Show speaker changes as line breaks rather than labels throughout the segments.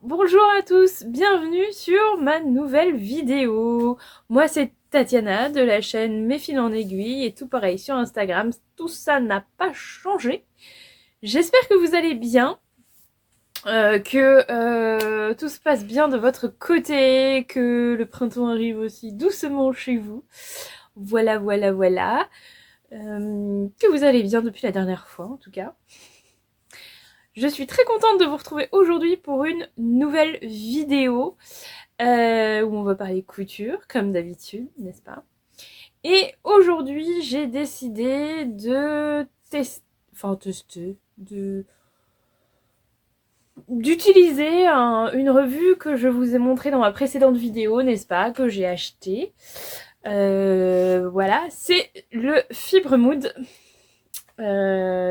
Bonjour à tous, bienvenue sur ma nouvelle vidéo. Moi c'est Tatiana de la chaîne Mes fils en aiguille et tout pareil sur Instagram, tout ça n'a pas changé. J'espère que vous allez bien, que tout se passe bien de votre côté, que le printemps arrive aussi doucement chez vous. Voilà. Que vous allez bien depuis la dernière fois en tout cas. Je suis très contente de vous retrouver aujourd'hui pour une nouvelle vidéo où on va parler couture, comme d'habitude, n'est-ce pas? Et aujourd'hui, j'ai décidé de d'utiliser une revue que je vous ai montrée dans ma précédente vidéo, n'est-ce pas? Que j'ai achetée. Voilà, c'est le Fibre Mood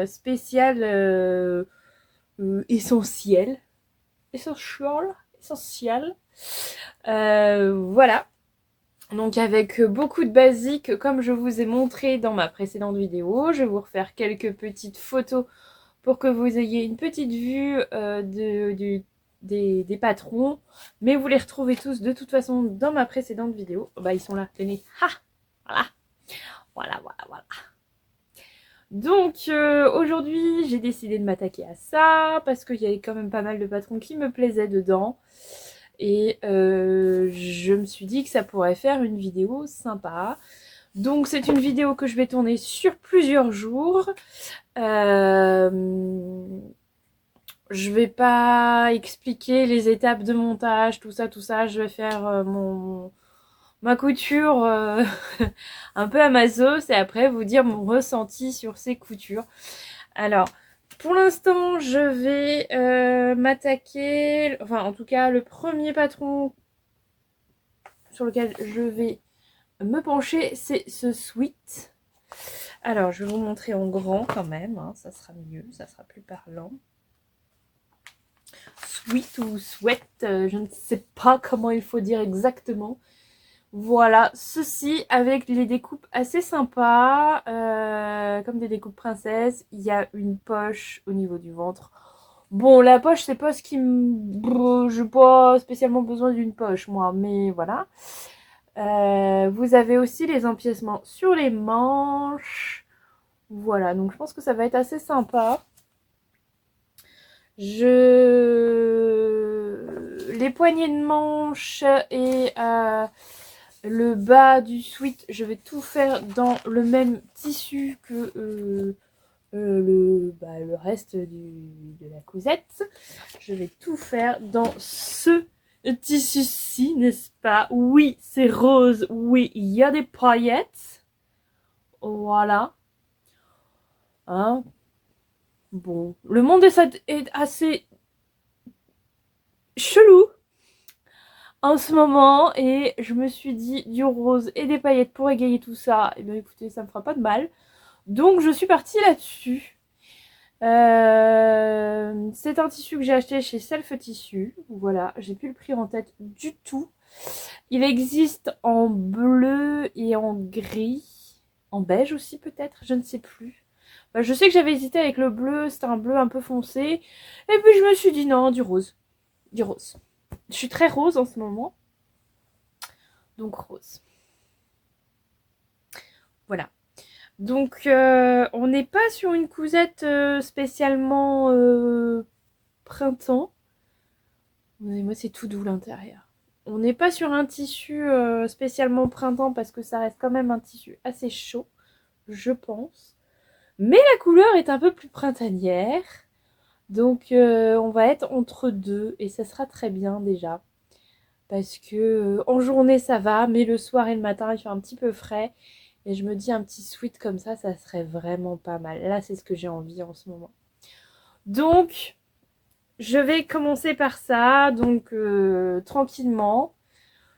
spécial essentiel. Voilà. Donc avec beaucoup de basiques comme je vous ai montré dans ma précédente vidéo. Je vais vous refaire quelques petites photos pour que vous ayez une petite vue des patrons. Mais vous les retrouvez tous de toute façon dans ma précédente vidéo. Bah ils sont là, tenez. Ha. Voilà. Donc aujourd'hui j'ai décidé de m'attaquer à ça parce qu'il y avait quand même pas mal de patrons qui me plaisaient dedans. Et je me suis dit que ça pourrait faire une vidéo sympa. Donc c'est une vidéo que je vais tourner sur plusieurs jours. Je vais pas expliquer les étapes de montage, tout ça. Je vais faire ma couture un peu à ma sauce et après vous dire mon ressenti sur ces coutures. Alors, pour l'instant, je vais m'attaquer, enfin en tout cas le premier patron sur lequel je vais me pencher, c'est ce sweat. Alors, je vais vous montrer en grand quand même, hein, ça sera mieux, ça sera plus parlant. Sweat ou sweat, je ne sais pas comment il faut dire exactement. Voilà, ceci avec les découpes assez sympas, comme des découpes princesses. Il y a une poche au niveau du ventre. Bon, la poche, c'est pas ce qui me... J'ai pas spécialement besoin d'une poche, moi, mais voilà. Vous avez aussi les empiècements sur les manches. Voilà, donc je pense que ça va être assez sympa. Les poignées de manches et le bas du sweat, je vais tout faire dans le même tissu que le reste de la cousette. Je vais tout faire dans ce tissu-ci, n'est-ce pas? Oui, c'est rose. Oui, il y a des paillettes. Voilà. Hein? Bon, le monde est assez chelou en ce moment et je me suis dit du rose et des paillettes pour égayer tout ça. Et bien écoutez, ça me fera pas de mal. Donc je suis partie là-dessus. C'est un tissu que j'ai acheté chez Self Tissu. Voilà, j'ai plus le prix en tête du tout. Il existe en bleu et en gris. En beige aussi peut-être, je ne sais plus. Je sais que j'avais hésité avec le bleu, c'était un bleu un peu foncé. Et puis je me suis dit non, du rose. Du rose. Je suis très rose en ce moment. Donc rose. Voilà. Donc on n'est pas sur une cousette spécialement printemps. Moi c'est tout doux l'intérieur. On n'est pas sur un tissu spécialement printemps parce que ça reste quand même un tissu assez chaud, je pense. Mais la couleur est un peu plus printanière. Donc on va être entre deux et ça sera très bien déjà. Parce que en journée ça va, mais le soir et le matin il fait un petit peu frais. Et je me dis un petit sweat comme ça serait vraiment pas mal. Là c'est ce que j'ai envie en ce moment. Donc je vais commencer par ça, donc tranquillement.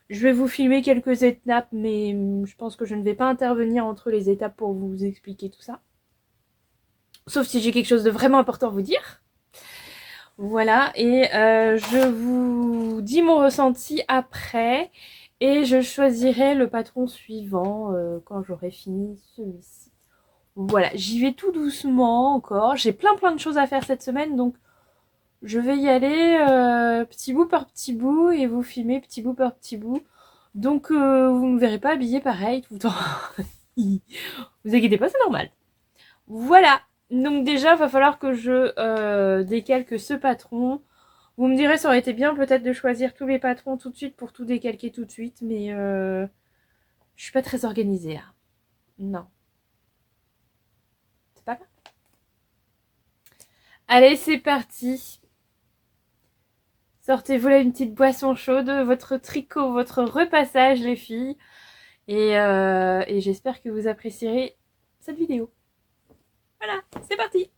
Je vais vous filmer quelques étapes, mais je pense que je ne vais pas intervenir entre les étapes pour vous expliquer tout ça. Sauf si j'ai quelque chose de vraiment important à vous dire. Voilà, et je vous dis mon ressenti après. Et je choisirai le patron suivant quand j'aurai fini celui-ci. Voilà, j'y vais tout doucement encore. J'ai plein de choses à faire cette semaine, donc Je vais y aller petit bout par petit bout et vous filmer petit bout par petit bout. Donc vous ne me verrez pas habillée pareil tout le temps. Vous inquiétez pas, c'est normal. Voilà. Donc déjà, il va falloir que je décalque ce patron. Vous me direz, ça aurait été bien peut-être de choisir tous les patrons tout de suite pour tout décalquer tout de suite, mais je suis pas très organisée là. Non. C'est pas grave. Allez, c'est parti. Sortez-vous là une petite boisson chaude, votre tricot, votre repassage les filles. Et j'espère que vous apprécierez cette vidéo. Voilà, c'est parti.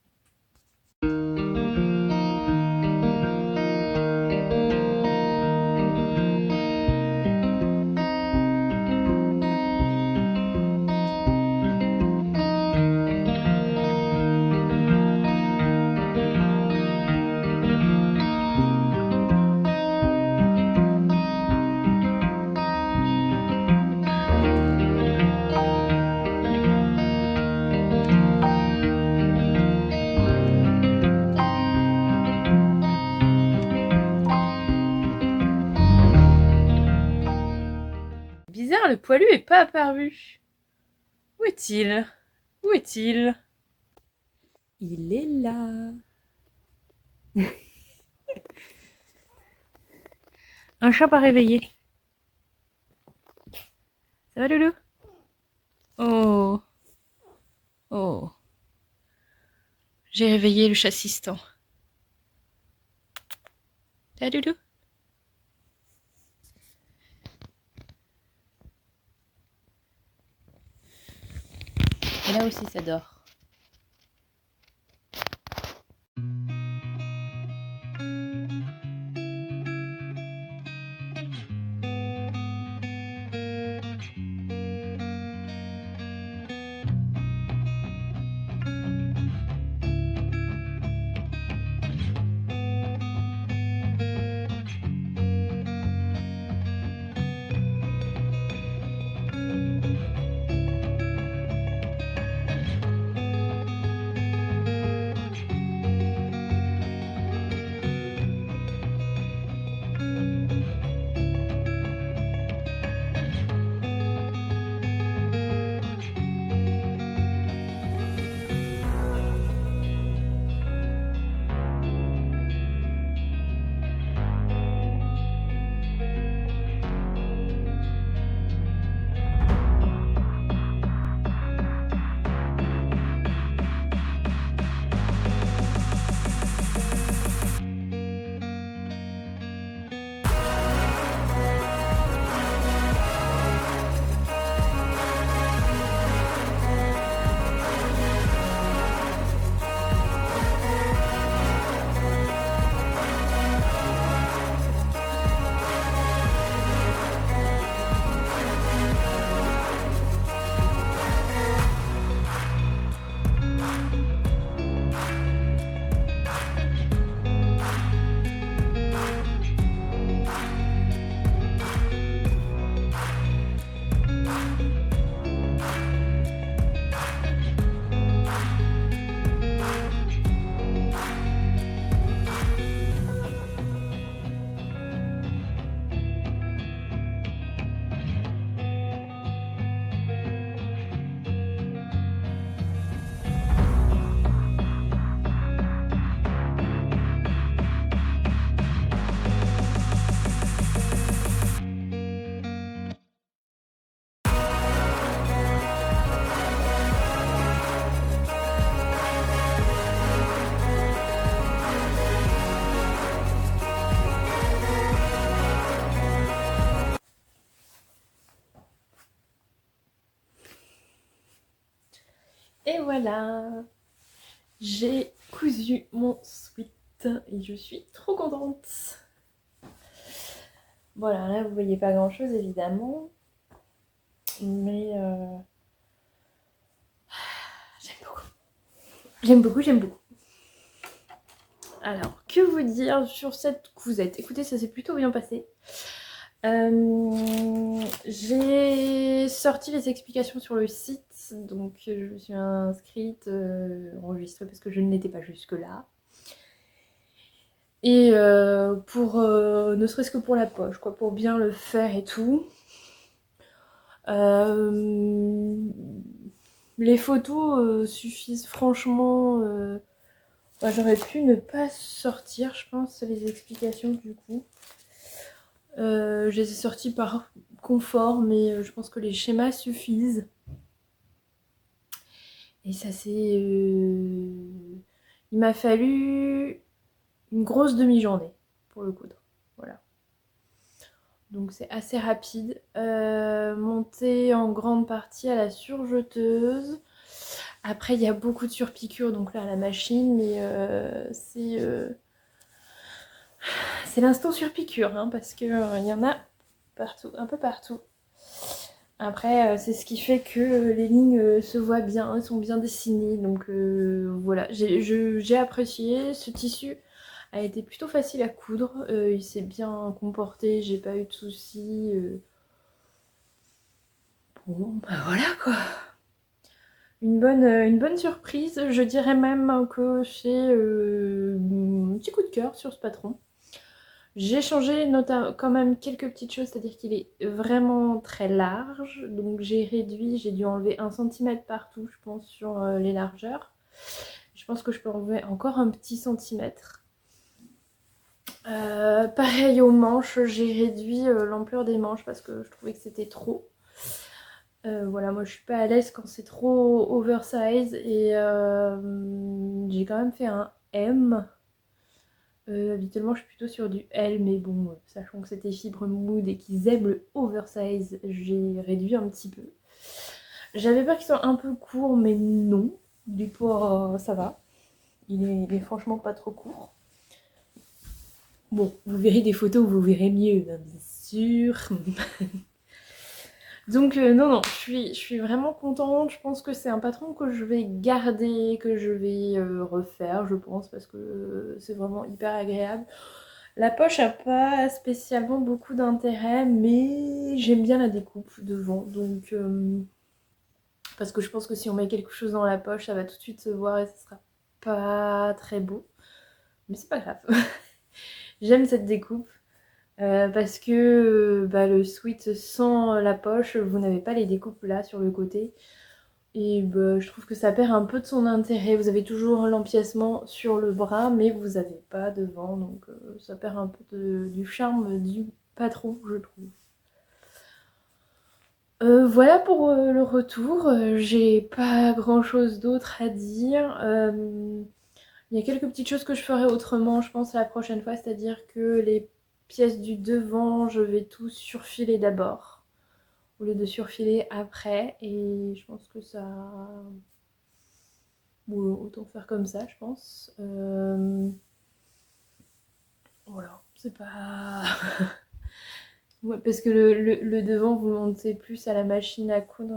Bizarre, le poilu est pas apparu. Où est-il? Où est-il? Il est là. Un chat pas réveillé. Ça va, Loulou? Oh. Oh. J'ai réveillé le chat-assistant. Ça va, Loulou? Et là aussi, ça dort. Et voilà, j'ai cousu mon sweat et je suis trop contente. Voilà, là vous voyez pas grand chose évidemment, mais j'aime beaucoup. J'aime beaucoup, j'aime beaucoup. Alors, que vous dire sur cette cousette? Écoutez, ça s'est plutôt bien passé. J'ai sorti les explications sur le site, donc je me suis inscrite, enregistrée parce que je ne l'étais pas jusque là. Et pour ne serait-ce que pour la poche, quoi, pour bien le faire et tout. Les photos suffisent franchement. Bah, j'aurais pu ne pas sortir, je pense, les explications du coup. Je les ai sorties par confort, mais je pense que les schémas suffisent. Et ça c'est... Il m'a fallu une grosse demi-journée pour le coudre. Voilà. Donc c'est assez rapide. Monté en grande partie à la surjeteuse. Après, il y a beaucoup de surpiqûres, donc là, à la machine, mais c'est l'instant surpiqûre, hein, parce qu'il y en a partout, un peu partout. Après, c'est ce qui fait que les lignes se voient bien, sont bien dessinées, donc voilà. J'ai apprécié, ce tissu a été plutôt facile à coudre, il s'est bien comporté, j'ai pas eu de soucis. Bon, bah voilà quoi. Une bonne surprise, je dirais même que c'est un petit coup de cœur sur ce patron. J'ai changé quand même quelques petites choses, c'est-à-dire qu'il est vraiment très large, donc j'ai réduit, j'ai dû enlever 1 cm partout, je pense, sur les largeurs. Je pense que je peux enlever encore un petit centimètre. Pareil aux manches, j'ai réduit l'ampleur des manches parce que je trouvais que c'était trop. Voilà, moi je suis pas à l'aise quand c'est trop oversize et j'ai quand même fait un M. Habituellement, je suis plutôt sur du L, mais bon, sachant que c'était Fibre Mood et qu'ils aiment le oversize, j'ai réduit un petit peu. J'avais peur qu'il soit un peu court, mais non. Du poids, ça va. Il est franchement pas trop court. Bon, vous verrez des photos où vous verrez mieux, hein, bien sûr. Donc non, je suis vraiment contente. Je pense que c'est un patron que je vais garder, que je vais refaire, je pense, parce que c'est vraiment hyper agréable. La poche a pas spécialement beaucoup d'intérêt, mais j'aime bien la découpe devant. Donc, parce que je pense que si on met quelque chose dans la poche, ça va tout de suite se voir et ça sera pas très beau. Mais c'est pas grave. J'aime cette découpe. Parce que bah, le sweat sans la poche, vous n'avez pas les découpes là sur le côté. Et bah, je trouve que ça perd un peu de son intérêt. Vous avez toujours l'empiècement sur le bras, mais vous n'avez pas devant. Donc ça perd un peu du charme du patron, je trouve. Voilà pour le retour. J'ai pas grand chose d'autre à dire. Il y a quelques petites choses que je ferai autrement, je pense, la prochaine fois. C'est-à-dire que les pièces du devant, je vais tout surfiler d'abord, au lieu de surfiler après. Et je pense que ça... Bon, autant faire comme ça, je pense. Voilà, c'est pas... Ouais, parce que le devant, vous montez plus à la machine à coudre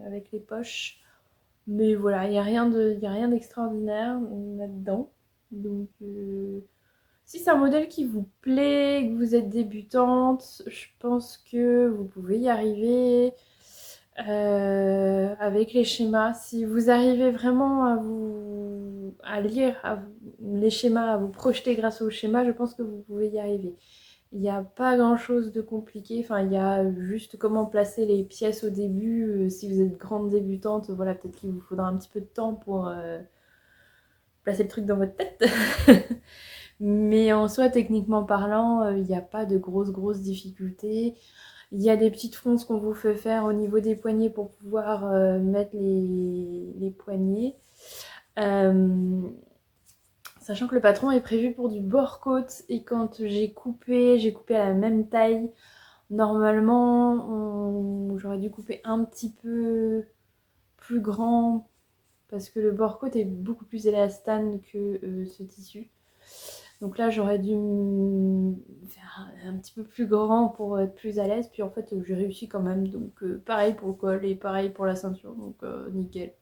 avec les poches. Mais voilà, il n'y a rien d'extraordinaire là-dedans. Donc, si c'est un modèle qui vous plaît, que vous êtes débutante, je pense que vous pouvez y arriver avec les schémas. Si vous arrivez vraiment à lire les schémas, à vous projeter grâce aux schémas, je pense que vous pouvez y arriver. Il n'y a pas grand chose de compliqué, enfin il y a juste comment placer les pièces au début. Si vous êtes grande débutante, voilà, peut-être qu'il vous faudra un petit peu de temps pour placer le truc dans votre tête. Mais en soi, techniquement parlant, il n'y a pas de grosses difficultés. Il y a des petites fronces qu'on vous fait faire au niveau des poignets pour pouvoir mettre les poignets. Sachant que le patron est prévu pour du bord-côte et quand j'ai coupé à la même taille. Normalement, j'aurais dû couper un petit peu plus grand parce que le bord-côte est beaucoup plus élastane que ce tissu. Donc là, j'aurais dû faire un petit peu plus grand pour être plus à l'aise. Puis en fait, j'ai réussi quand même. Donc pareil pour le col et pareil pour la ceinture. Donc nickel.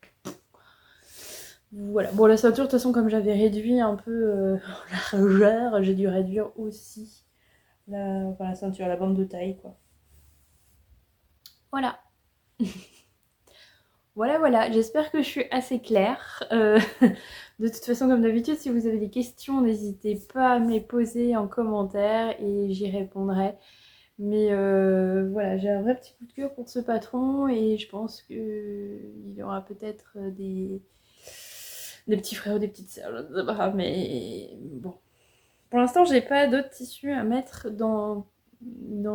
Voilà. Bon, la ceinture, de toute façon, comme j'avais réduit un peu la largeur, j'ai dû réduire aussi la ceinture, la bande de taille, quoi. Voilà. Voilà, j'espère que je suis assez claire. De toute façon, comme d'habitude, si vous avez des questions, n'hésitez pas à me les poser en commentaire et j'y répondrai. Mais voilà, j'ai un vrai petit coup de cœur pour ce patron et je pense qu'il y aura peut-être des petits frères ou des petites sœurs, je ne sais pas, mais bon. Pour l'instant, j'ai pas d'autres tissus à mettre dans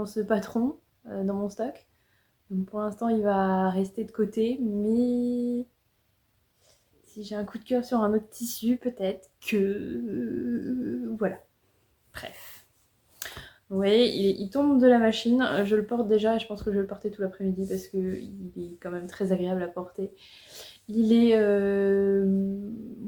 ce patron, dans mon stock. Donc pour l'instant, il va rester de côté, mais si j'ai un coup de cœur sur un autre tissu, peut-être que... voilà. Bref. Vous voyez, il tombe de la machine. Je le porte déjà, je pense que je vais le porter tout l'après-midi parce qu'il est quand même très agréable à porter. Il est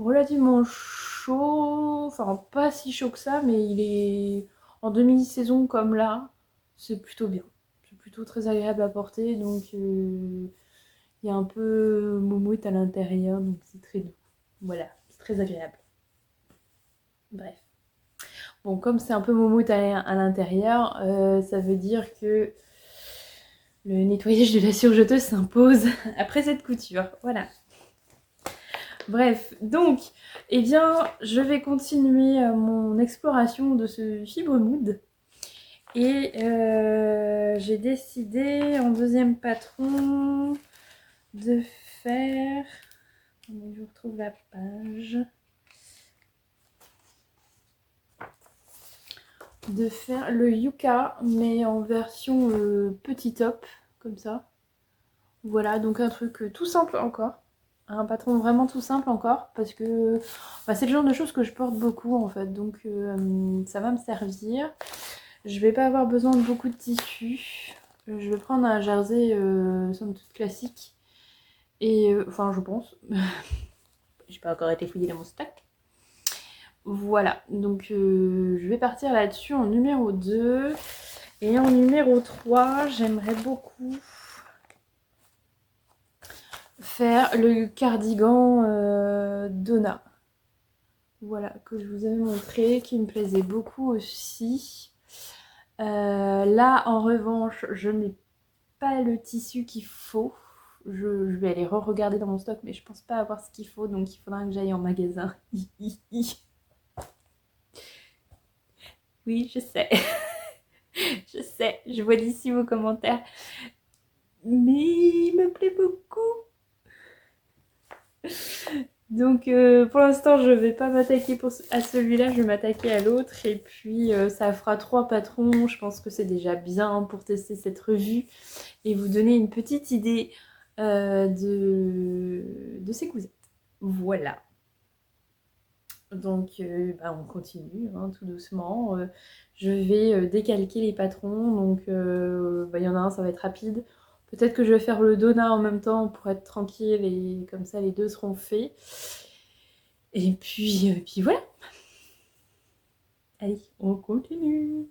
relativement chaud, enfin pas si chaud que ça, mais il est en demi-saison comme là, c'est plutôt bien. C'est plutôt très agréable à porter, donc il y a un peu moumoute à l'intérieur, donc c'est très doux. Voilà, c'est très agréable. Bref. Bon, comme c'est un peu moumoute à l'intérieur, ça veut dire que le nettoyage de la surjeteuse s'impose après cette couture. Voilà. Bref, donc, eh bien, je vais continuer mon exploration de ce fibre mood. Et j'ai décidé en deuxième patron de faire... Je retrouve la page. De faire le yucca, mais en version petit top, comme ça. Voilà, donc un truc tout simple encore. Un patron vraiment tout simple encore, parce que bah, c'est le genre de choses que je porte beaucoup en fait, donc ça va me servir. Je vais pas avoir besoin de beaucoup de tissu. Je vais prendre un jersey somme toute classique. Et enfin, je pense. J'ai pas encore été fouillée dans mon stock. Voilà, donc je vais partir là-dessus en numéro 2. Et en numéro 3, j'aimerais beaucoup faire le cardigan Donna. Voilà, que je vous avais montré, qui me plaisait beaucoup aussi. Là, en revanche, je n'ai pas le tissu qu'il faut. Je vais aller re-regarder dans mon stock, mais je pense pas avoir ce qu'il faut, donc il faudra que j'aille en magasin. Oui, je sais. Je sais, je vois d'ici vos commentaires. Mais il me plaît beaucoup. Donc pour l'instant, je vais pas m'attaquer à celui-là, je vais m'attaquer à l'autre. Et puis ça fera 3 patrons. Je pense que c'est déjà bien pour tester cette revue et vous donner une petite idée de ces cousettes. Voilà. Donc bah, on continue hein, tout doucement. Je vais décalquer les patrons. Donc bah, y en a un, ça va être rapide. Peut-être que je vais faire le donut en même temps pour être tranquille et comme ça les deux seront faits. Et puis voilà. Allez, on continue.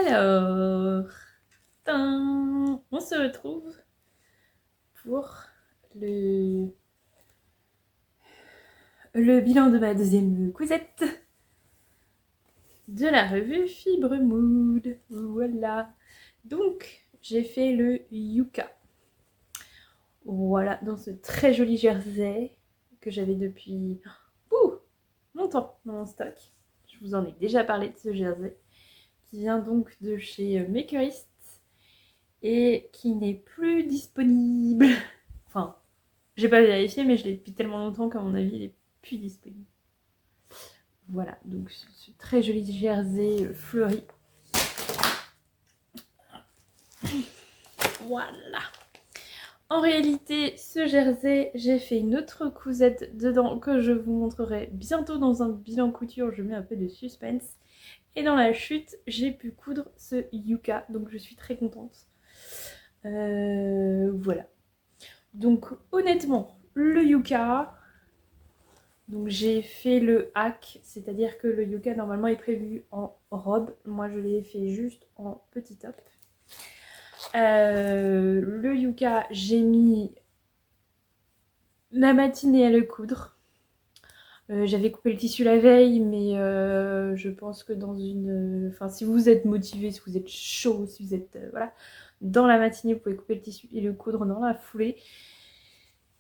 Alors, on se retrouve pour le bilan de ma deuxième cousette de la revue Fibre Mood. Voilà. Donc, j'ai fait le Yuka. Voilà, dans ce très joli jersey que j'avais depuis longtemps dans mon stock. Je vous en ai déjà parlé de ce jersey, qui vient donc de chez Makerist et qui n'est plus disponible. Enfin, j'ai pas vérifié, mais je l'ai depuis tellement longtemps qu'à mon avis, il est plus disponible. Voilà, donc ce très joli jersey fleuri. Voilà. En réalité, ce jersey, j'ai fait une autre cousette dedans que je vous montrerai bientôt dans un bilan couture. Je mets un peu de suspense. Et dans la chute, j'ai pu coudre ce Yuka, donc je suis très contente. Voilà. Donc honnêtement, le Yuka, donc j'ai fait le hack, c'est-à-dire que le Yuka normalement est prévu en robe. Moi je l'ai fait juste en petit top. Le Yuka, j'ai mis la matinée à le coudre. J'avais coupé le tissu la veille, mais je pense que dans une... Enfin, si vous êtes motivé, si vous êtes chaud, si vous êtes... voilà, dans la matinée, vous pouvez couper le tissu et le coudre dans la foulée.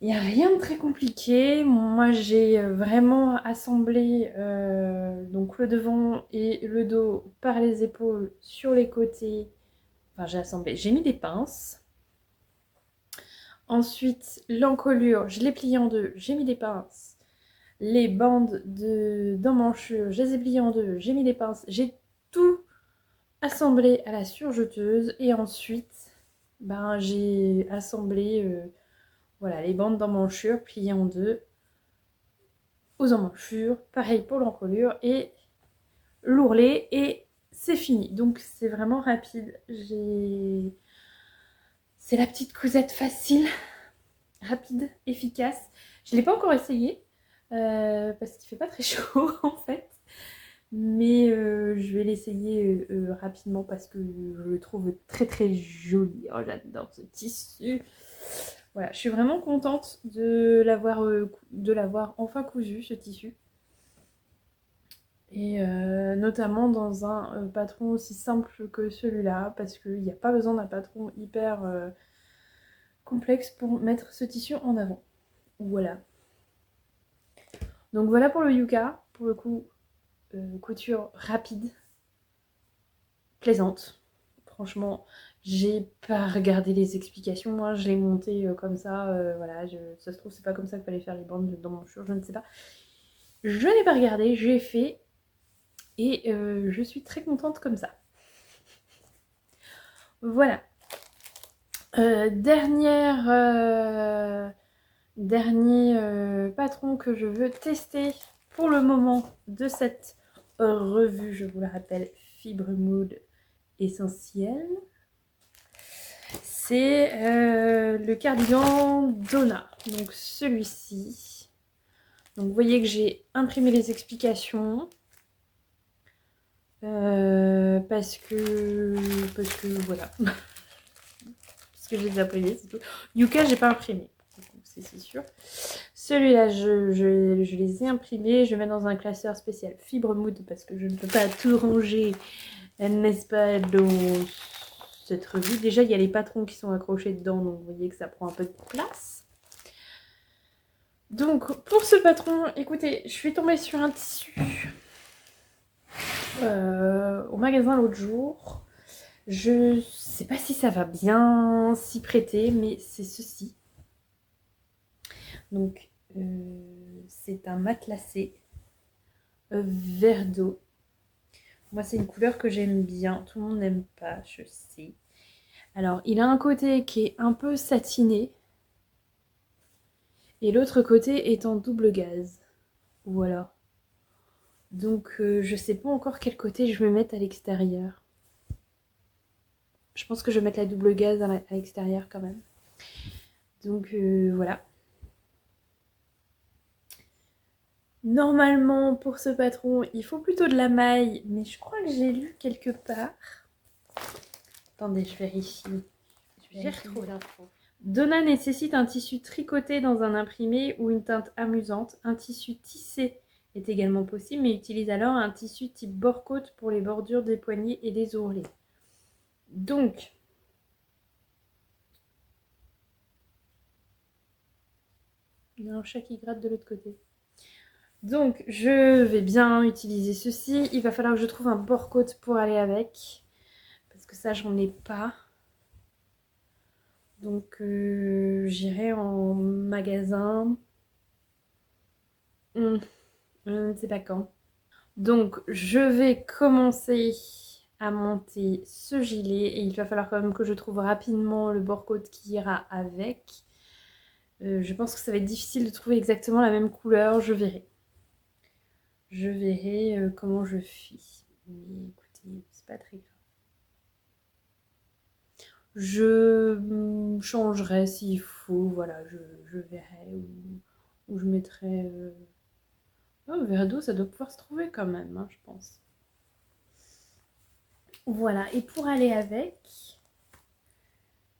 Il n'y a rien de très compliqué. Moi, j'ai vraiment assemblé donc le devant et le dos par les épaules sur les côtés. Enfin, j'ai assemblé. J'ai mis des pinces. Ensuite, l'encolure, je l'ai pliée en deux. J'ai mis des pinces. Les bandes d'emmanchure, je les ai pliées en deux. J'ai mis des pinces. J'ai tout assemblé à la surjeteuse. Et ensuite, ben, j'ai assemblé... voilà, les bandes d'emmanchure pliées en deux aux emmanchures. Pareil pour l'encolure et l'ourlet et c'est fini. Donc c'est vraiment rapide. C'est la petite cousette facile, rapide, efficace. Je ne l'ai pas encore essayé parce qu'il fait pas très chaud en fait. Mais je vais l'essayer rapidement parce que je le trouve très très joli. Oh, j'adore ce tissu. Voilà, je suis vraiment contente de l'avoir enfin cousu, ce tissu. Et notamment dans un patron aussi simple que celui-là, parce qu'il n'y a pas besoin d'un patron hyper complexe pour mettre ce tissu en avant. Voilà. Donc voilà pour le Yuka, pour le coup, couture rapide, plaisante. Franchement, j'ai pas regardé les explications, moi je l'ai monté comme ça, voilà, ça se trouve c'est pas comme ça qu'il fallait faire les bandes dans mon chur, je ne sais pas. Je n'ai pas regardé, j'ai fait et je suis très contente comme ça. Voilà. Dernier patron que je veux tester pour le moment de cette revue, je vous le rappelle, Fibre Mood Essentiel. C'est le cardigan Donna, donc celui-ci. Donc vous voyez que j'ai imprimé les explications parce que voilà, parce que je les ai imprimés, c'est tout. Yuka, j'ai pas imprimé, c'est sûr. Celui-là, je les ai imprimés, je vais mettre dans un classeur spécial Fibre Mood parce que je ne peux pas tout ranger, n'est-ce pas, dans cette revue. Déjà, il y a les patrons qui sont accrochés dedans, donc vous voyez que ça prend un peu de place. Donc, pour ce patron, écoutez, je suis tombée sur un tissu au magasin l'autre jour. Je sais pas si ça va bien s'y prêter, mais c'est ceci. Donc, c'est un matelassé vert d'eau. Moi, c'est une couleur que j'aime bien. Tout le monde n'aime pas, je sais. Alors, il a un côté qui est un peu satiné. Et l'autre côté est en double gaze. Voilà. Donc, je sais pas encore quel côté je vais mettre à l'extérieur. Je pense que je vais mettre la double gaze à l'extérieur quand même. Donc, voilà. Normalement, pour ce patron, il faut plutôt de la maille. Mais je crois que j'ai lu quelque part Attendez, je vérifie. J'ai retrouvé l'info. Donna nécessite un tissu tricoté dans un imprimé ou une teinte amusante. Un tissu tissé est également possible, mais utilise alors un tissu type bord-côte pour les bordures des poignets et des ourlets. Donc, il y a un chat qui gratte de l'autre côté. Donc, je vais bien utiliser ceci. Il va falloir que je trouve un bord-côte pour aller avec. Parce que ça, j'en ai pas. Donc, j'irai en magasin. Je ne sais pas quand. Donc, je vais commencer à monter ce gilet. Et il va falloir quand même que je trouve rapidement le bord-côte qui ira avec. Je pense que ça va être difficile de trouver exactement la même couleur. Je verrai. Je verrai comment je fais. Mais écoutez, c'est pas très grave. Je changerai s'il faut. Voilà, je verrai. Ou je mettrai... Oh, un verre d'eau, ça doit pouvoir se trouver quand même, hein, je pense. Voilà, et pour aller avec,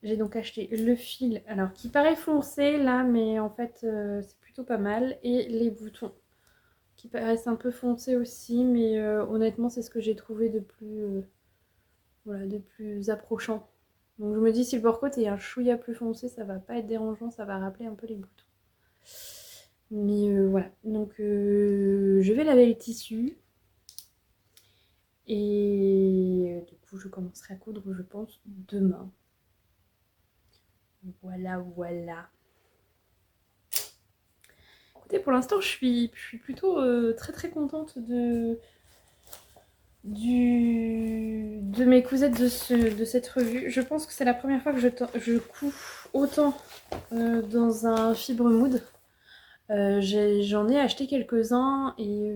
j'ai donc acheté le fil, alors qui paraît foncé là, mais en fait c'est plutôt pas mal. Et les boutons qui paraissent un peu foncés aussi, mais honnêtement c'est ce que j'ai trouvé de plus, voilà, de plus approchant. Donc je me dis si le bord-côte est un chouïa plus foncé, ça va pas être dérangeant, ça va rappeler un peu les boutons. Mais voilà, donc je vais laver le tissu. Et du coup, je commencerai à coudre, je pense, demain. Voilà, voilà. Écoutez, pour l'instant, je suis plutôt très très contente de mes cousettes de cette revue. Je pense que c'est la première fois que je couds autant dans un fibre mood. J'en ai acheté quelques-uns et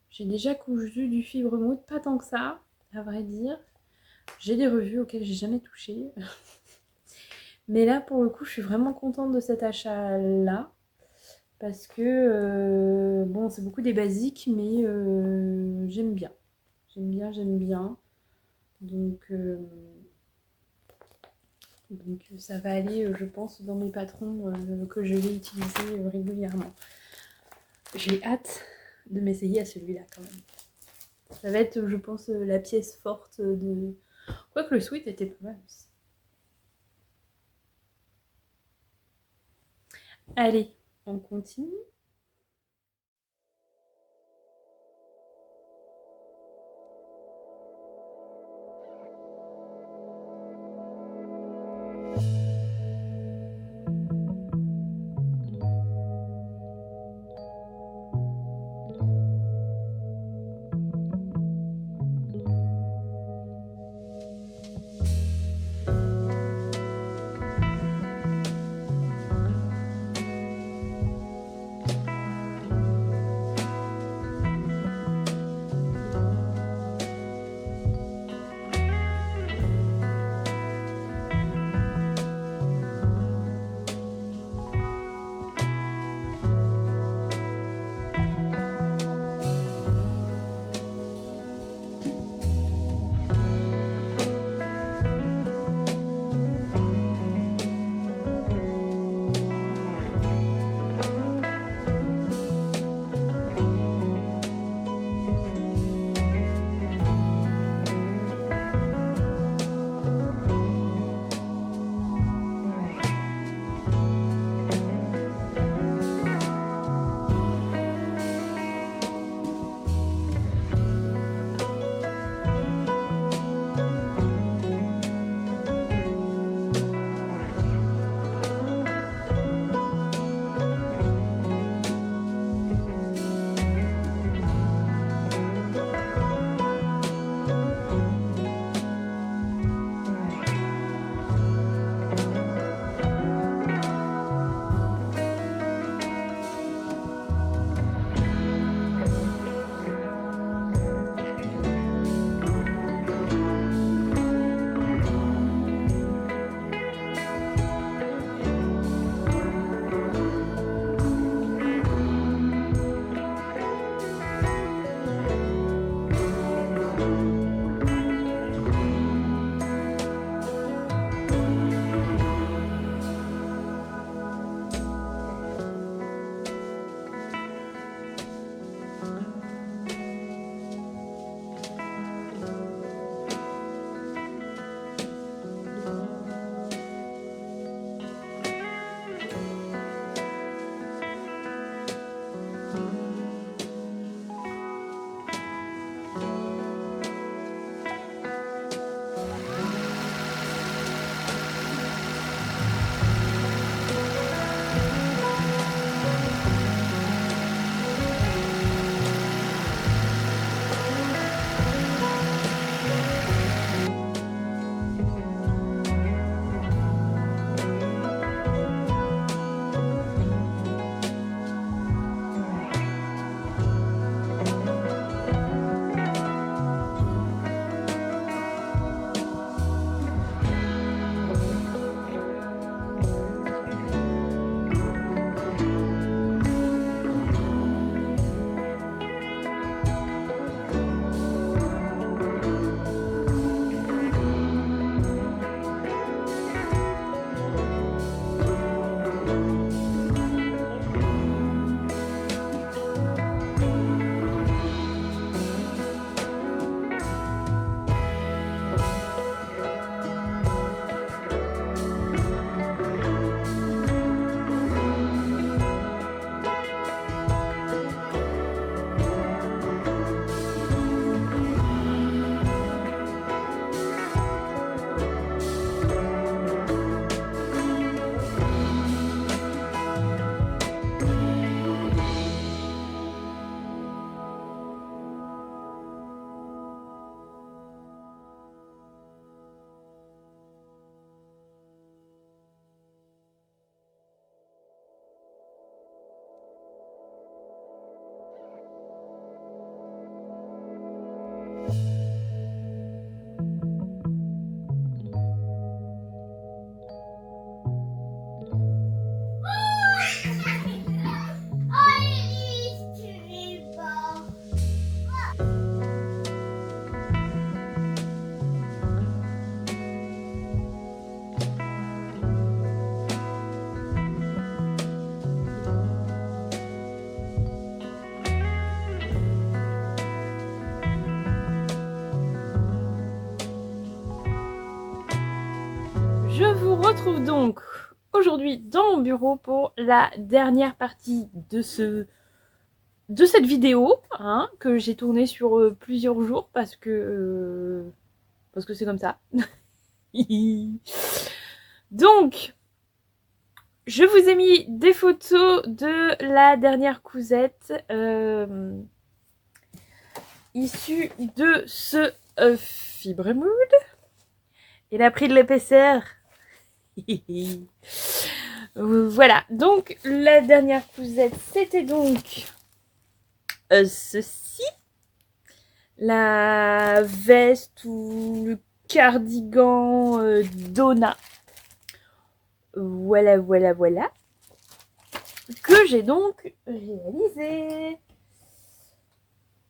j'ai déjà cousu du fibre mood, pas tant que ça, à vrai dire. J'ai des revues auxquelles j'ai jamais touché. Mais là, pour le coup, je suis vraiment contente de cet achat-là. Parce que, bon, c'est beaucoup des basiques, mais j'aime bien. J'aime bien, j'aime bien. Donc ça va aller, je pense, dans mes patrons que je vais utiliser régulièrement. J'ai hâte de m'essayer à celui-là quand même. Ça va être, je pense, la pièce forte de... Quoique le sweat était pas mal aussi. Allez, on continue. Je vous retrouve donc aujourd'hui dans mon bureau pour la dernière partie de cette vidéo hein, que j'ai tournée sur plusieurs jours parce que c'est comme ça. Donc, je vous ai mis des photos de la dernière cousette issue de ce Fibre Mood. Il a pris de l'épaisseur. Voilà, donc la dernière cousette, c'était donc ceci. La veste ou le cardigan Donna. Voilà. Que j'ai donc réalisé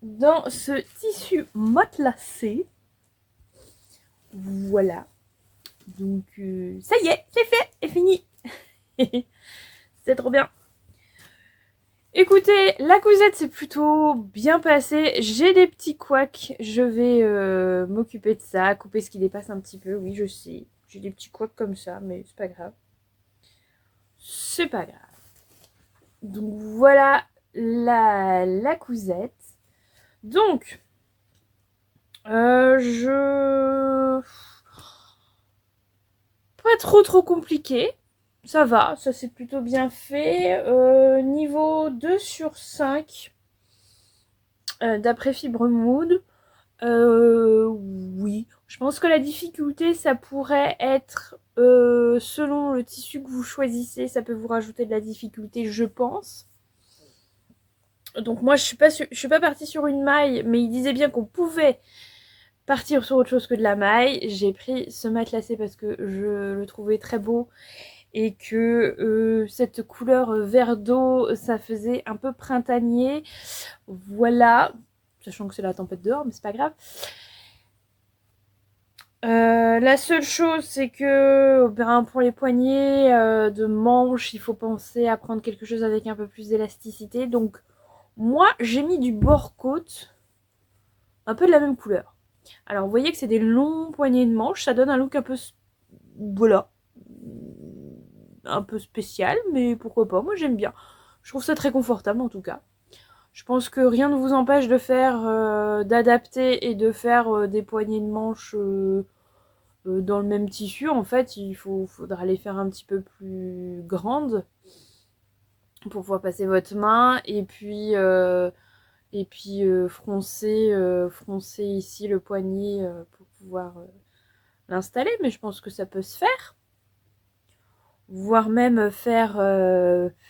dans ce tissu matelassé. Voilà. Donc, ça y est, c'est fait et fini. C'est trop bien. Écoutez, la cousette c'est plutôt bien passé. J'ai des petits couacs. Je vais m'occuper de ça, couper ce qui dépasse un petit peu. Oui, je sais. J'ai des petits couacs comme ça, mais c'est pas grave. C'est pas grave. Donc, voilà la cousette. Donc, pas trop compliqué. Ça va, ça c'est plutôt bien fait. Niveau 2 sur 5, d'après Fibre Mood. Oui. Je pense que la difficulté, ça pourrait être selon le tissu que vous choisissez. Ça peut vous rajouter de la difficulté, je pense. Donc moi, je suis pas partie sur une maille, mais il disait bien qu'on pouvait partir sur autre chose que de la maille. J'ai pris ce matelassé parce que je le trouvais très beau et que cette couleur vert d'eau, ça faisait un peu printanier. Voilà, sachant que c'est la tempête dehors, mais c'est pas grave. La seule chose, c'est que pour les poignets de manches, il faut penser à prendre quelque chose avec un peu plus d'élasticité. Donc, moi, j'ai mis du bord-côte, un peu de la même couleur. Alors, vous voyez que c'est des longs poignets de manches, ça donne un look un peu, voilà, un peu spécial, mais pourquoi pas, moi j'aime bien. Je trouve ça très confortable en tout cas. Je pense que rien ne vous empêche de faire, d'adapter et de faire des poignées de manches dans le même tissu. En fait, faudra les faire un petit peu plus grandes pour pouvoir passer votre main et puis froncer ici le poignet pour pouvoir l'installer. Mais je pense que ça peut se faire. Voire même faire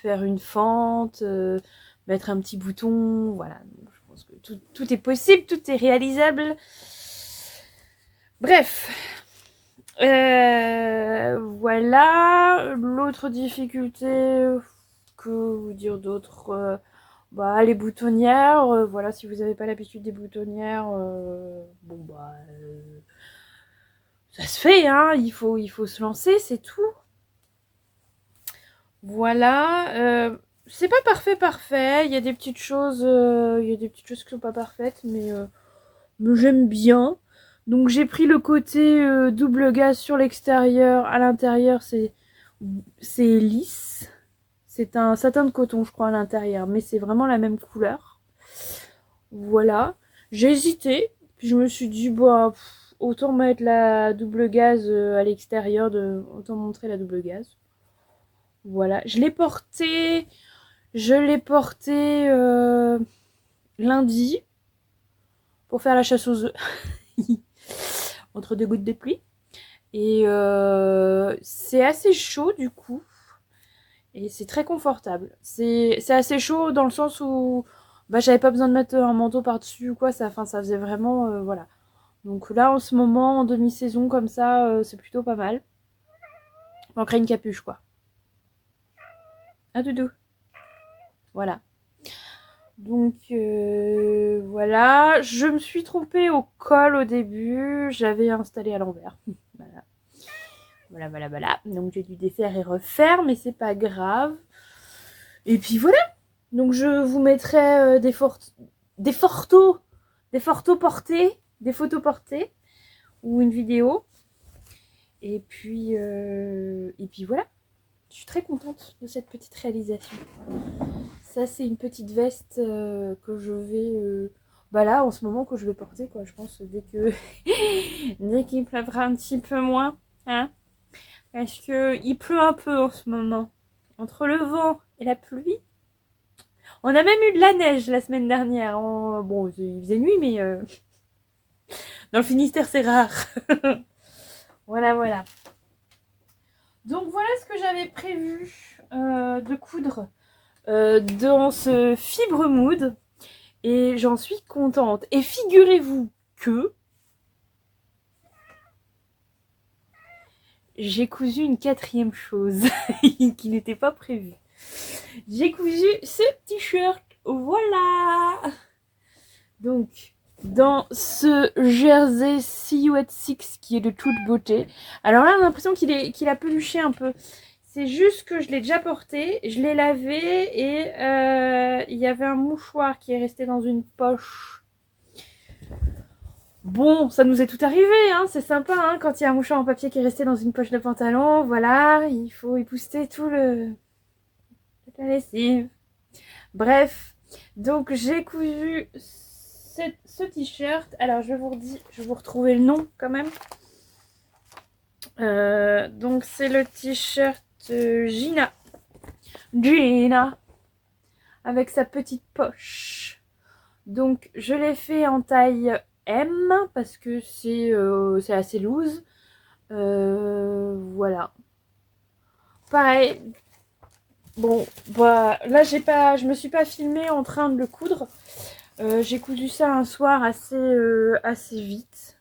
une fente, mettre un petit bouton, voilà. Donc, je pense que tout est possible, tout est réalisable. Bref, voilà. L'autre difficulté, que vous dire d'autre, les boutonnières, voilà, si vous n'avez pas l'habitude des boutonnières, ça se fait, hein, il faut se lancer, c'est tout. Voilà, c'est pas parfait, il y a des petites choses, qui sont pas parfaites, mais j'aime bien. Donc j'ai pris le côté double gaze sur l'extérieur, à l'intérieur c'est lisse. C'est un satin de coton, je crois, à l'intérieur, mais c'est vraiment la même couleur. Voilà, j'ai hésité, puis je me suis dit, autant mettre la double gaze à l'extérieur, autant montrer la double gaze. Voilà, je l'ai porté lundi pour faire la chasse aux œufs entre deux gouttes de pluie. Et c'est assez chaud du coup. Et c'est très confortable. C'est assez chaud dans le sens où bah j'avais pas besoin de mettre un manteau par-dessus ou quoi, ça faisait vraiment, voilà. Donc là, en ce moment, en demi-saison, comme ça, c'est plutôt pas mal. On crée une capuche, quoi. Ah, doudou. Voilà. Donc, voilà. Je me suis trompée au col au début. J'avais installé à l'envers. Voilà. Voilà. Donc, j'ai dû défaire et refaire, mais c'est pas grave. Et puis, voilà. Donc, je vous mettrai des photos portées ou une vidéo. Et puis voilà. Je suis très contente de cette petite réalisation. Ça, c'est une petite veste que je vais... bah là, en ce moment, que je vais porter, quoi. Je pense dès qu'il pleuvra un petit peu moins. Hein, parce qu'il pleut un peu en ce moment. Entre le vent et la pluie. On a même eu de la neige la semaine dernière. Bon, il faisait nuit, mais... dans le Finistère, c'est rare. Voilà. Donc voilà ce que j'avais prévu de coudre dans ce Fibre Mood. Et j'en suis contente. Et figurez-vous que j'ai cousu une quatrième chose qui n'était pas prévue. J'ai cousu ce t-shirt. Voilà. Donc, dans ce jersey Silhouette 6 qui est de toute beauté. Alors là, on a l'impression qu'il a peluché un peu. C'est juste que je l'ai déjà porté, je l'ai lavé et il y avait un mouchoir qui est resté dans une poche. Bon, ça nous est tout arrivé, hein, c'est sympa, hein, quand il y a un mouchoir en papier qui est resté dans une poche de pantalon, voilà, il faut épousseter toute la lessive. Bref, donc j'ai cousu ce t-shirt. Alors je vais vous retrouver le nom quand même. Donc c'est le t-shirt Gina, avec sa petite poche. Donc je l'ai fait en taille M parce que c'est assez loose. Voilà. Pareil. Bon, bah là je me suis pas filmée en train de le coudre. J'ai cousu ça un soir assez vite.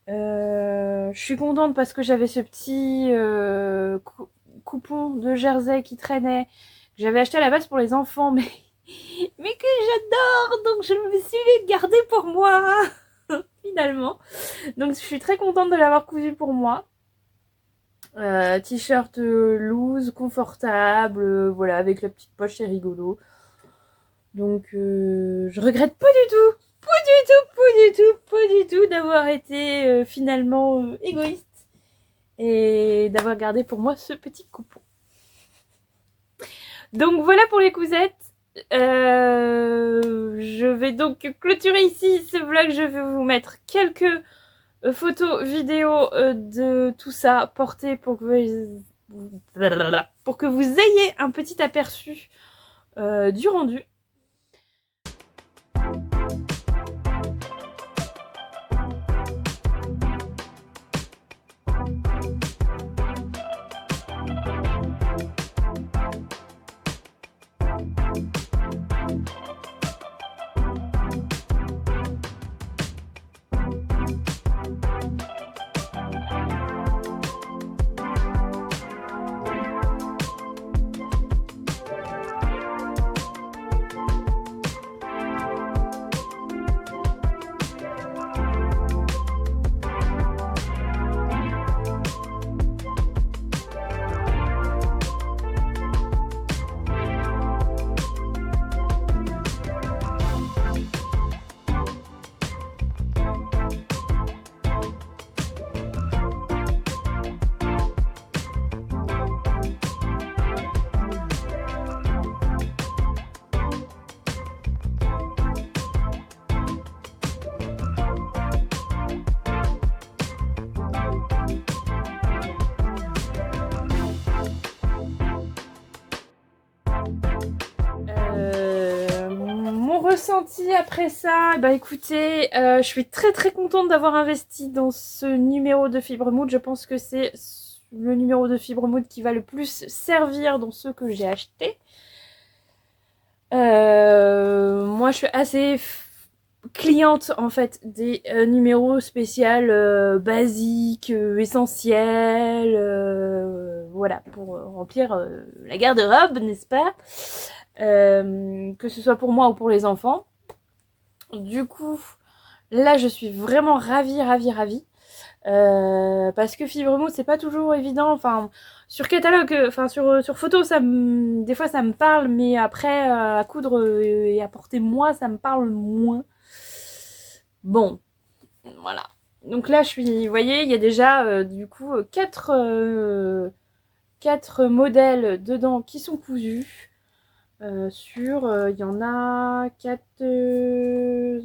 Je suis contente parce que j'avais ce petit coupon de jersey qui traînait, que j'avais acheté à la base pour les enfants, mais que j'adore, donc je me suis gardé pour moi finalement. Donc je suis très contente de l'avoir cousu pour moi. T-shirt loose, confortable, voilà, avec la petite poche, c'est rigolo. Donc je regrette pas du tout. Pas du tout d'avoir été finalement égoïste et d'avoir gardé pour moi ce petit coupon. Donc voilà pour les cousettes. Je vais donc clôturer ici ce vlog. Je vais vous mettre quelques photos, vidéos de tout ça portées pour que vous ayez un petit aperçu du rendu. Mon ressenti après ça, bah écoutez, je suis très contente d'avoir investi dans ce numéro de Fibre Mood. Je pense que c'est le numéro de Fibre Mood qui va le plus servir dans ceux que j'ai achetés. Moi, je suis assez cliente en fait des numéros spéciaux basiques, essentiels, voilà, pour remplir la garde-robe, n'est-ce pas? Que ce soit pour moi ou pour les enfants. Du coup, là, je suis vraiment ravie. Parce que Fibremousse, c'est pas toujours évident. Enfin, sur catalogue, enfin sur photo, des fois ça me parle, mais après à coudre et à porter moi, ça me parle moins. Bon, voilà. Donc là, vous voyez, il y a déjà du coup quatre modèles dedans qui sont cousus. Il y en a 4. Il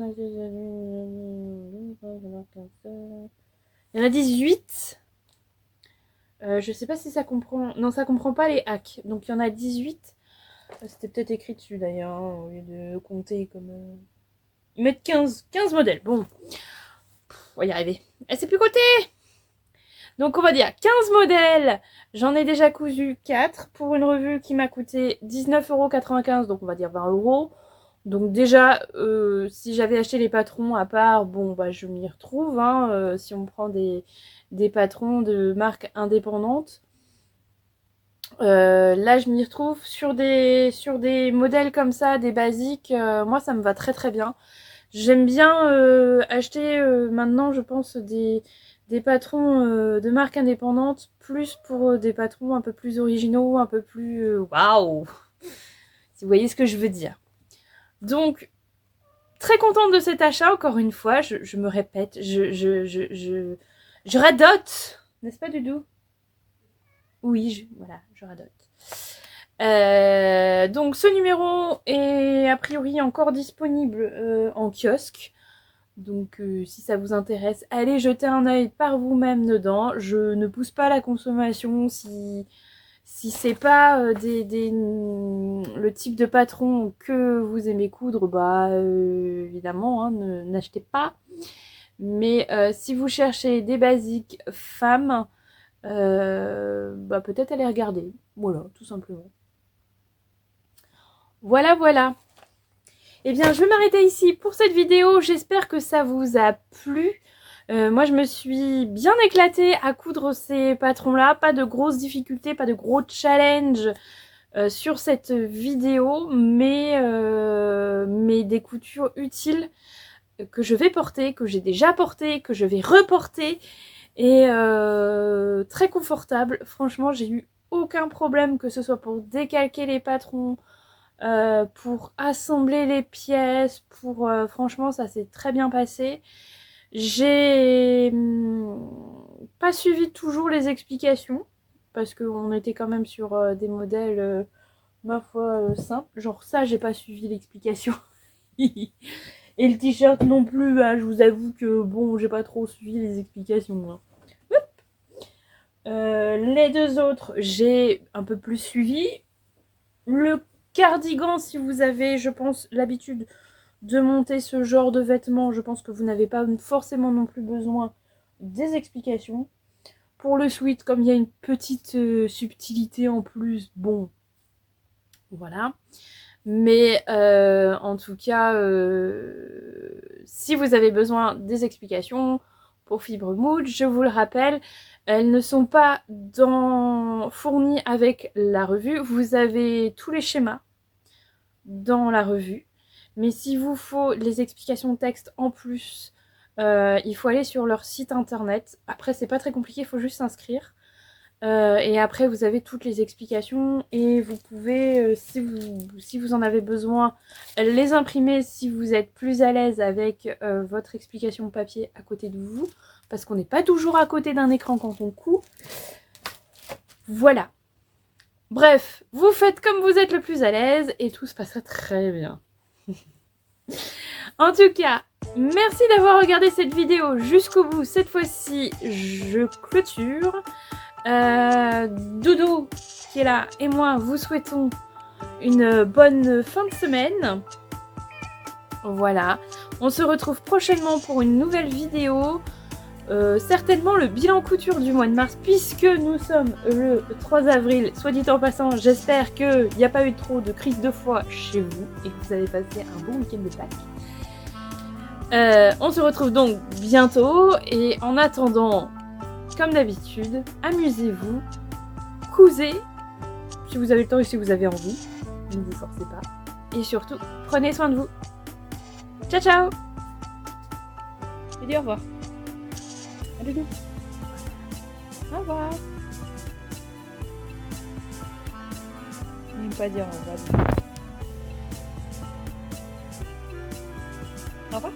y en a 18. Je sais pas si ça comprend. Non, ça comprend pas les hacks. Donc il y en a 18. C'était peut-être écrit dessus d'ailleurs, hein, au lieu de compter comme. Mettre 15 modèles. Bon, on va y arriver. Et c'est plus côté. Donc on va dire 15 modèles. J'en ai déjà cousu 4 pour une revue qui m'a coûté 19,95 €. Donc on va dire 20 €. Donc déjà, si j'avais acheté les patrons à part, bon bah je m'y retrouve. Hein, si on prend des patrons de marques indépendantes. Là je m'y retrouve sur des modèles comme ça, des basiques. Moi ça me va très bien. J'aime bien acheter maintenant, je pense, des patrons de marques indépendantes, plus pour des patrons un peu plus originaux, un peu plus waouh, si vous voyez ce que je veux dire. Donc, très contente de cet achat, encore une fois, je me répète, je radote, n'est-ce pas Doudou? Oui, voilà, je radote. Donc ce numéro est a priori encore disponible en kiosque. Donc si ça vous intéresse, allez jeter un œil par vous-même dedans. Je ne pousse pas la consommation si c'est pas le type de patron que vous aimez coudre, bah évidemment, hein, n'achetez pas. Mais si vous cherchez des basiques femmes, bah peut-être allez regarder. Voilà, tout simplement. Voilà. Eh bien, je vais m'arrêter ici pour cette vidéo. J'espère que ça vous a plu. Moi, je me suis bien éclatée à coudre ces patrons-là. Pas de grosses difficultés, pas de gros challenges sur cette vidéo, mais des coutures utiles que je vais porter, que j'ai déjà porté, que je vais reporter. Et très confortable. Franchement, j'ai eu aucun problème, que ce soit pour décalquer les patrons, pour assembler les pièces, franchement ça s'est très bien passé. J'ai pas suivi toujours les explications parce qu'on était quand même sur des modèles ma foi simples, genre ça j'ai pas suivi l'explication. Et le t-shirt non plus, hein, je vous avoue que bon, j'ai pas trop suivi les explications, hein. Les deux autres j'ai un peu plus suivi. Le cardigan, si vous avez, je pense, l'habitude de monter ce genre de vêtements, je pense que vous n'avez pas forcément non plus besoin des explications. Pour le sweat, comme il y a une petite subtilité en plus, bon, voilà. Mais en tout cas, si vous avez besoin des explications pour Fibremousse, je vous le rappelle, elles ne sont pas fournies avec la revue. Vous avez tous les schémas dans la revue. Mais s'il vous faut les explications texte en plus, il faut aller sur leur site internet. Après, c'est pas très compliqué, il faut juste s'inscrire. Et après, vous avez toutes les explications et vous pouvez, si vous en avez besoin, les imprimer si vous êtes plus à l'aise avec votre explication papier à côté de vous. Parce qu'on n'est pas toujours à côté d'un écran quand on coud. Voilà. Bref, vous faites comme vous êtes le plus à l'aise et tout se passera très bien. En tout cas, merci d'avoir regardé cette vidéo jusqu'au bout. Cette fois-ci, je clôture. Doudou qui est là et moi vous souhaitons une bonne fin de semaine. Voilà, on se retrouve prochainement pour une nouvelle vidéo. certainement le bilan couture du mois de mars, puisque nous sommes le 3 avril. Soit dit en passant, j'espère qu'il n'y a pas eu trop de crise de foie chez vous et que vous avez passé un bon week-end de Pâques. On se retrouve donc bientôt et en attendant, comme d'habitude, amusez-vous, cousez si vous avez le temps et si vous avez envie, ne vous forcez pas, et surtout, prenez soin de vous. Ciao ciao. Je dis au revoir. Allez, au revoir. Je n'aime pas dire au revoir. Au revoir.